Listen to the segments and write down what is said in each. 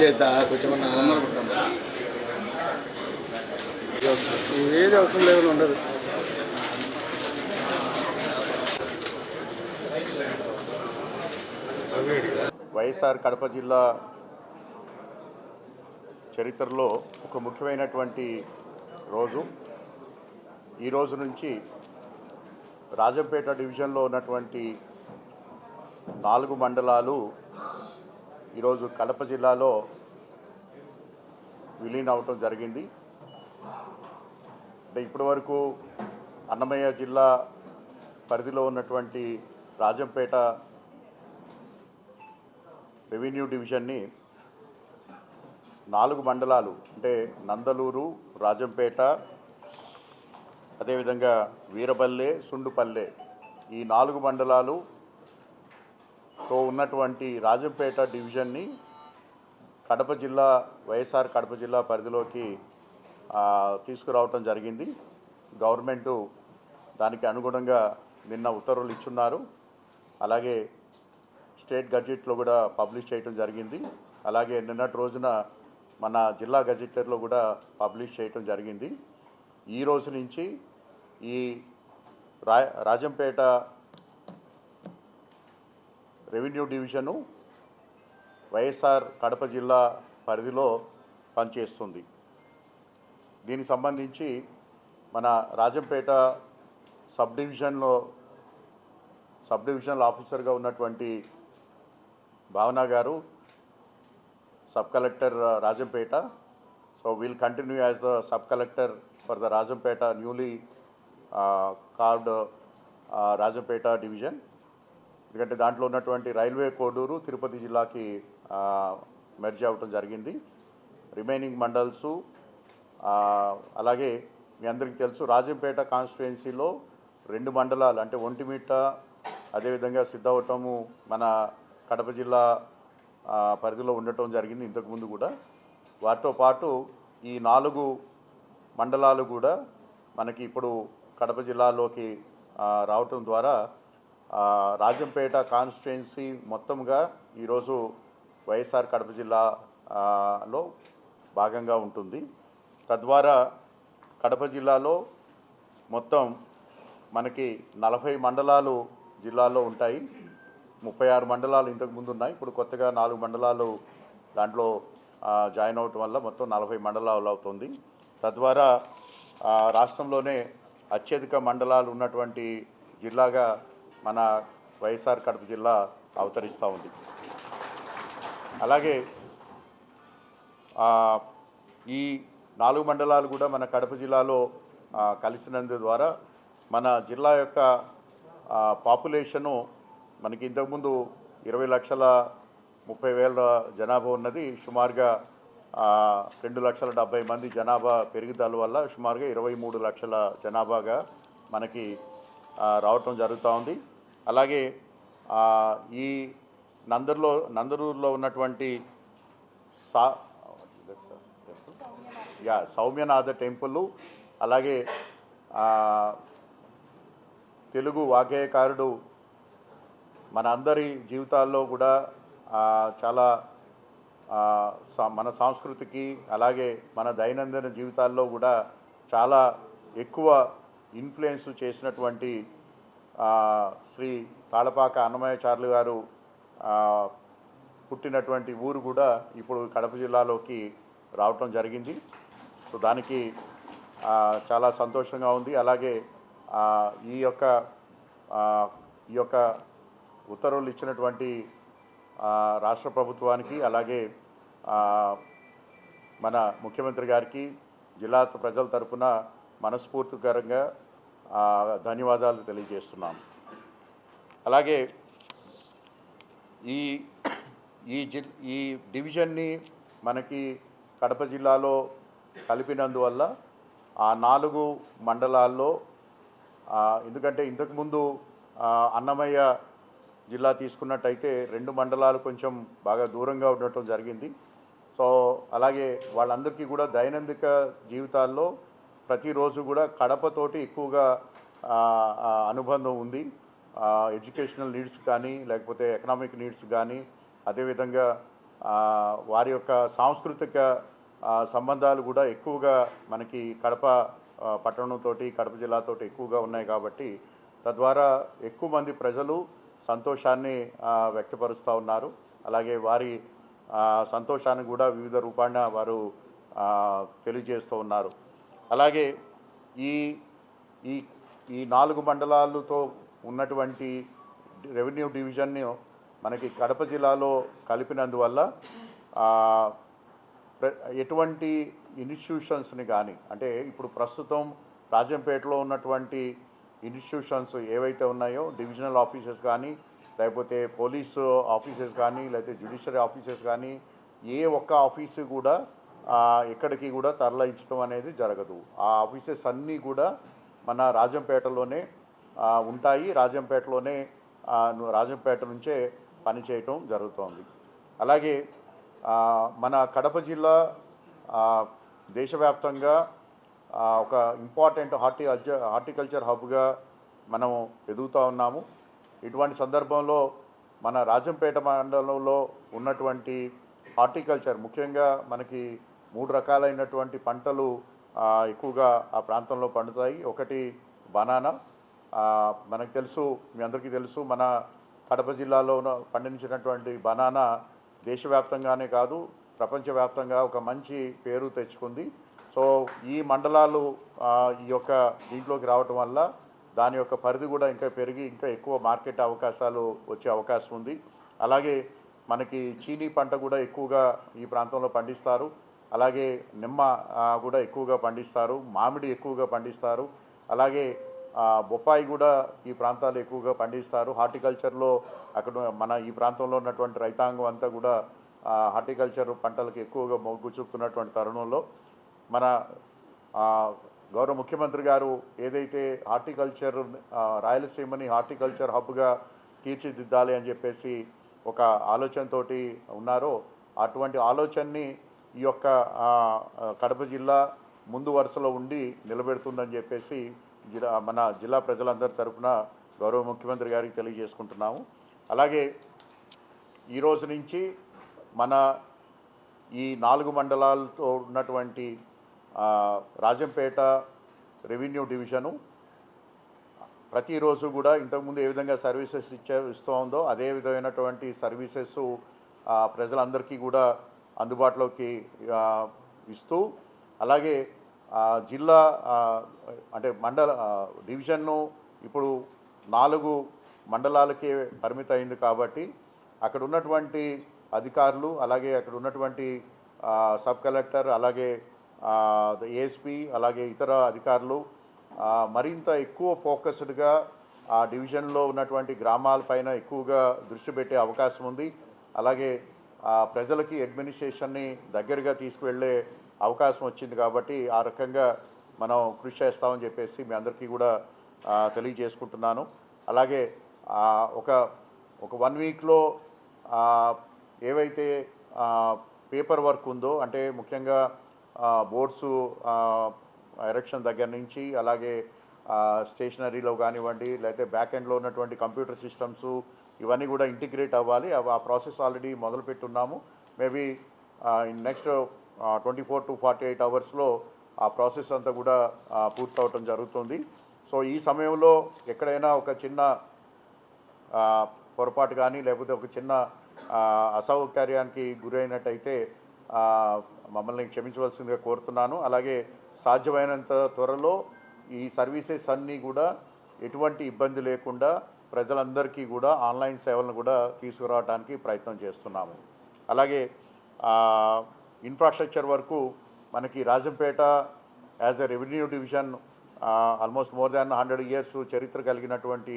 చేద్దా కొంచెం ఏది అవసరం లేదని ఉండదు. వైఎస్ఆర్ కడప జిల్లా చరిత్రలో ఒక ముఖ్యమైనటువంటి రోజు. ఈ రోజు నుంచి రాజంపేట డివిజన్లో ఉన్నటువంటి 4 మండలాలు ఈరోజు కడప జిల్లాలో విలీనం అవటం జరిగింది. అంటే ఇప్పటి వరకు అన్నమయ్య జిల్లా పరిధిలో ఉన్నటువంటి రాజంపేట రెవెన్యూ డివిజన్ని 4 మండలాలు అంటే నందలూరు, రాజంపేట, అదేవిధంగా వీరబల్లె, సుండుపల్లె ఈ 4 మండలాలుతో ఉన్నటువంటి రాజంపేట డివిజన్ని కడప జిల్లా వైఎస్ఆర్ కడప జిల్లా పరిధిలోకి తీసుకురావటం జరిగింది. గవర్నమెంటు దానికి అనుగుణంగా నిన్న ఉత్తర్వులు ఇచ్చున్నారు. అలాగే స్టేట్ గజెట్లో కూడా పబ్లిష్ చేయటం జరిగింది. అలాగే నిన్నటి రోజున మన జిల్లా గజెటర్లో కూడా పబ్లిష్ చేయటం జరిగింది. ఈ రోజు నుంచి ఈ రాజంపేట రెవెన్యూ డివిజను వైఎస్ఆర్ కడప జిల్లా పరిధిలో పనిచేస్తుంది. దీనికి సంబంధించి మన రాజంపేట సబ్ డివిజనల్ ఆఫీసర్గా ఉన్నటువంటి భావన గారు, sub collector Rajampet. So we'll continue as the sub collector for the Rajampet newly card Rajampet division. ఎందుకంటే దాంట్లో ఉన్నటువంటి రైల్వే కోడూరు తిరుపతి జిల్లాకి మెర్జ్ అవ్వటం జరిగింది. రిమైనింగ్ మండల్సు అలాగే మీ అందరికీ తెలుసు రాజంపేట కాన్స్టిట్యుయెన్సీలో 2 మండలాలు అంటే ఒంటిమిట్ట, అదేవిధంగా సిద్ధవటము మన కడప జిల్లా పరిధిలో ఉండటం జరిగింది ఇంతకుముందు కూడా. వాటితో పాటు ఈ 4 మండలాలు కూడా మనకి ఇప్పుడు కడప జిల్లాలోకి రావటం ద్వారా రాజంపేట కాన్స్టిట్యుయెన్సీ మొత్తంగా ఈరోజు వైఎస్ఆర్ కడప జిల్లాలో భాగంగా ఉంటుంది. తద్వారా కడప జిల్లాలో మొత్తం మనకి 40 మండలాలు జిల్లాలో ఉంటాయి. 36 మండలాలు ఇంతకుముందు ఉన్నాయి. ఇప్పుడు కొత్తగా 4 మండలాలు దాంట్లో జాయిన్ అవటం వల్ల మొత్తం 40 మండలాలు అవుతుంది. తద్వారా రాష్ట్రంలోనే అత్యధిక మండలాలు ఉన్నటువంటి జిల్లాగా మన వైఎస్ఆర్ కడప జిల్లా అవతరిస్తూ ఉంది. అలాగే ఈ 4 మండలాలు కూడా మన కడప జిల్లాలో కలిసినందు ద్వారా మన జిల్లా యొక్క పాపులేషను మనకి ఇంతకుముందు 20,30,000 జనాభా ఉన్నది. సుమారుగా 2,70,000 మంది జనాభా పెరుగుదల వల్ల సుమారుగా 23 లక్షల జనాభాగా మనకి రావటం జరుగుతూ ఉంది. అలాగే ఈ నందలూరులో ఉన్నటువంటి సౌమ్యనాథ టెంపుల్, అలాగే తెలుగు వాగ్గేయకారుడు మన అందరి జీవితాల్లో కూడా చాలా మన సంస్కృతికి అలాగే మన దైనందిన జీవితాల్లో కూడా చాలా ఎక్కువ ఇన్ఫ్లుయెన్స్ చేసినటువంటి శ్రీ తాళపాక అన్నమయ్యాచార్యులు గారు పుట్టినటువంటి ఊరు కూడా ఇప్పుడు కడప జిల్లాలోకి రావటం జరిగింది. సో దానికి చాలా సంతోషంగా ఉంది. అలాగే ఈ యొక్క ఉత్తర్వులు ఇచ్చినటువంటి రాష్ట్ర ప్రభుత్వానికి అలాగే మన ముఖ్యమంత్రి గారికి జిల్లా ప్రజల తరపున మనస్ఫూర్తికరంగా ధన్యవాదాలు తెలియజేస్తున్నాం. అలాగే ఈ డివిజన్ని మనకి కడప జిల్లాలో కలిపినందువల్ల ఆ 4 మండలాల్లో ఎందుకంటే ఇంతకుముందు అన్నమయ్య జిల్లా తీసుకున్నట్టయితే 2 మండలాలు కొంచెం బాగా దూరంగా ఉండటం జరిగింది. సో అలాగే వాళ్ళందరికీ కూడా దైనందిక జీవితాల్లో ప్రతిరోజు కూడా కడపతోటి ఎక్కువగా అనుబంధం ఉంది. ఎడ్యుకేషనల్ నీడ్స్ కానీ లేకపోతే ఎకనామిక్ నీడ్స్ కానీ అదేవిధంగా వారి యొక్క సాంస్కృతిక సంబంధాలు కూడా ఎక్కువగా మనకి కడప పట్టణంతో కడప జిల్లాతో ఎక్కువగా ఉన్నాయి కాబట్టి తద్వారా ఎక్కువ మంది ప్రజలు సంతోషాన్ని వ్యక్తపరుస్తూ ఉన్నారు. అలాగే వారి సంతోషాన్ని కూడా వివిధ రూపాన వారు తెలియజేస్తూ ఉన్నారు. అలాగే ఈ ఈ ఈ 4 మండలాలతో ఉన్నటువంటి రెవెన్యూ డివిజన్ని మనకి కడప జిల్లాలో కలిపినందువల్ల ఎటువంటి ఇన్స్టిట్యూషన్స్ని కానీ అంటే ఇప్పుడు ప్రస్తుతం రాజంపేటలో ఉన్నటువంటి ఇన్స్టిట్యూషన్స్ ఏవైతే ఉన్నాయో డివిజనల్ ఆఫీసెస్ కానీ లేకపోతే పోలీసు ఆఫీసెస్ కానీ లేకపోతే జ్యుడిషియరీ ఆఫీసెస్ కానీ ఏ ఒక్క ఆఫీసు కూడా ఎక్కడికి కూడా తరలించడం అనేది జరగదు. ఆ ఆఫీసెస్ అన్నీ కూడా మన రాజంపేటలోనే ఉంటాయి. రాజంపేట నుంచే పనిచేయటం జరుగుతోంది. అలాగే మన కడప జిల్లా దేశవ్యాప్తంగా ఒక ఇంపార్టెంట్ హార్టికల్చర్ హబ్గా మనం ఎదుగుతూ ఉన్నాము. ఇటువంటి సందర్భంలో మన రాజంపేట మండలంలో ఉన్నటువంటి హార్టికల్చర్ ముఖ్యంగా మనకి 3 రకాలైనటువంటి పంటలు ఎక్కువగా ఆ ప్రాంతంలో పండుతాయి. ఒకటి బనానా. మనకు తెలుసు, మీ అందరికీ తెలుసు, మన కడప జిల్లాలో పండించినటువంటి బనానా దేశవ్యాప్తంగానే కాదు ప్రపంచవ్యాప్తంగా ఒక మంచి పేరు తెచ్చుకుంది. సో ఈ మండలాలు ఈ యొక్క దీంట్లోకి రావటం వల్ల దాని యొక్క పరిధి కూడా ఇంకా పెరిగి ఇంకా ఎక్కువ మార్కెట్ అవకాశాలు వచ్చే అవకాశం ఉంది. అలాగే మనకి చీనీ పంట కూడా ఎక్కువగా ఈ ప్రాంతంలో పండిస్తారు. అలాగే నిమ్మ కూడా ఎక్కువగా పండిస్తారు. మామిడి ఎక్కువగా పండిస్తారు. అలాగే బొప్పాయి కూడా ఈ ప్రాంతాలు ఎక్కువగా పండిస్తారు. హార్టికల్చర్లో అక్కడ మన ఈ ప్రాంతంలో ఉన్నటువంటి రైతాంగం అంతా కూడా హార్టికల్చర్ పంటలకు ఎక్కువగా మొగ్గు చూపుతున్నటువంటి తరుణంలో మన గౌరవ ముఖ్యమంత్రి గారు ఏదైతే హార్టికల్చర్ రాయలసీమని హార్టికల్చర్ హబ్గా తీర్చిదిద్దాలి అని చెప్పేసి ఒక ఆలోచనతోటి ఉన్నారో అటువంటి ఆలోచనని ఈ యొక్క కడప జిల్లా ముందు వరుసలో ఉండి నిలబెడుతుందని చెప్పేసి మన జిల్లా ప్రజలందరి తరపున గౌరవ ముఖ్యమంత్రి గారికి తెలియజేసుకుంటున్నాము. అలాగే ఈరోజు నుంచి మన ఈ 4 మండలాలతో ఉన్నటువంటి రాజంపేట రెవెన్యూ డివిజను ప్రతిరోజు కూడా ఇంతకుముందు ఏ విధంగా సర్వీసెస్ ఇస్తూ ఉందో అదే విధమైనటువంటి సర్వీసెస్ ప్రజలందరికీ కూడా అందుబాటులోకి ఇస్తూ అలాగే జిల్లా అంటే డివిజన్ను ఇప్పుడు 4 మండలాలకే పరిమితమైంది కాబట్టి అక్కడ ఉన్నటువంటి అధికారులు అలాగే అక్కడ ఉన్నటువంటి సబ్ కలెక్టర్ అలాగే ఏఎస్పీ అలాగే ఇతర అధికారులు మరింత ఎక్కువ ఫోకస్డ్గా ఆ డివిజన్లో ఉన్నటువంటి గ్రామాలపైన ఎక్కువగా దృష్టి పెట్టే అవకాశం ఉంది. అలాగే ప్రజలకి అడ్మినిస్ట్రేషన్ని దగ్గరగా తీసుకువెళ్ళే అవకాశం వచ్చింది కాబట్టి ఆ రకంగా మనం కృషి చేస్తామని చెప్పేసి మీ అందరికీ కూడా తెలియజేసుకుంటున్నాను. అలాగే ఒక 1 వీక్లో ఏవైతే పేపర్ వర్క్ ఉందో అంటే ముఖ్యంగా బోర్డ్సు ఎరెక్షన్ దగ్గర నుంచి అలాగే స్టేషనరీలో కానివ్వండి లేకపోతే బ్యాక్ ఎండ్లో ఉన్నటువంటి కంప్యూటర్ సిస్టమ్స్ ఇవన్నీ కూడా ఇంటిగ్రేట్ అవ్వాలి. ఆ ప్రాసెస్ ఆల్రెడీ మొదలుపెట్టున్నాము. మేబీ ఇన్ నెక్స్ట్ 24 to 48 అవర్స్లో ఆ ప్రాసెస్ అంతా కూడా పూర్తవటం జరుగుతుంది. సో ఈ సమయంలో ఎక్కడైనా ఒక చిన్న పొరపాటు కానీ లేకపోతే ఒక చిన్న అసౌకర్యానికి గురైనట్టయితే మమ్మల్ని క్షమించవలసిందిగా కోరుతున్నాను. అలాగే సాధ్యమైనంత త్వరలో ఈ సర్వీసెస్ అన్నీ కూడా ఎటువంటి ఇబ్బంది లేకుండా ప్రజలందరికీ కూడా ఆన్లైన్ సేవలను కూడా తీసుకురావడానికి ప్రయత్నం చేస్తున్నాము. అలాగే ఇన్ఫ్రాస్ట్రక్చర్ వరకు మనకి Rajampet as a revenue division almost more than 100 years చరిత్ర కలిగినటువంటి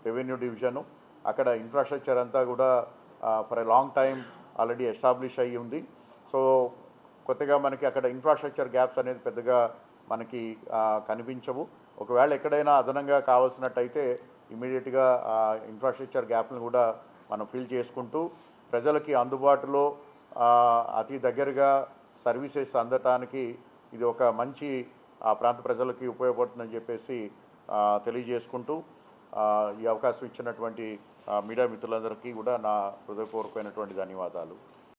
రెవెన్యూ డివిజను. అక్కడ ఇన్ఫ్రాస్ట్రక్చర్ అంతా కూడా for a long time already establish అయ్యి ఉంది. సో కొత్తగా మనకి అక్కడ ఇన్ఫ్రాస్ట్రక్చర్ గ్యాప్స్ అనేది పెద్దగా మనకి కనిపించవు. ఒకవేళ ఎక్కడైనా అదనంగా కావాల్సినట్టయితే ఇమీడియట్గా ఇన్ఫ్రాస్ట్రక్చర్ గ్యాప్లను కూడా మనం ఫిల్ చేసుకుంటూ ప్రజలకి అందుబాటులో అతి దగ్గరగా సర్వీసెస్ అందటానికి ఇది ఒక మంచి ప్రాంత ప్రజలకి ఉపయోగపడుతుందని చెప్పేసి తెలియజేసుకుంటూ ఈ అవకాశం ఇచ్చినటువంటి మీడియా మిత్రులందరికీ కూడా నా హృదయపూర్వకమైనటువంటి ధన్యవాదాలు.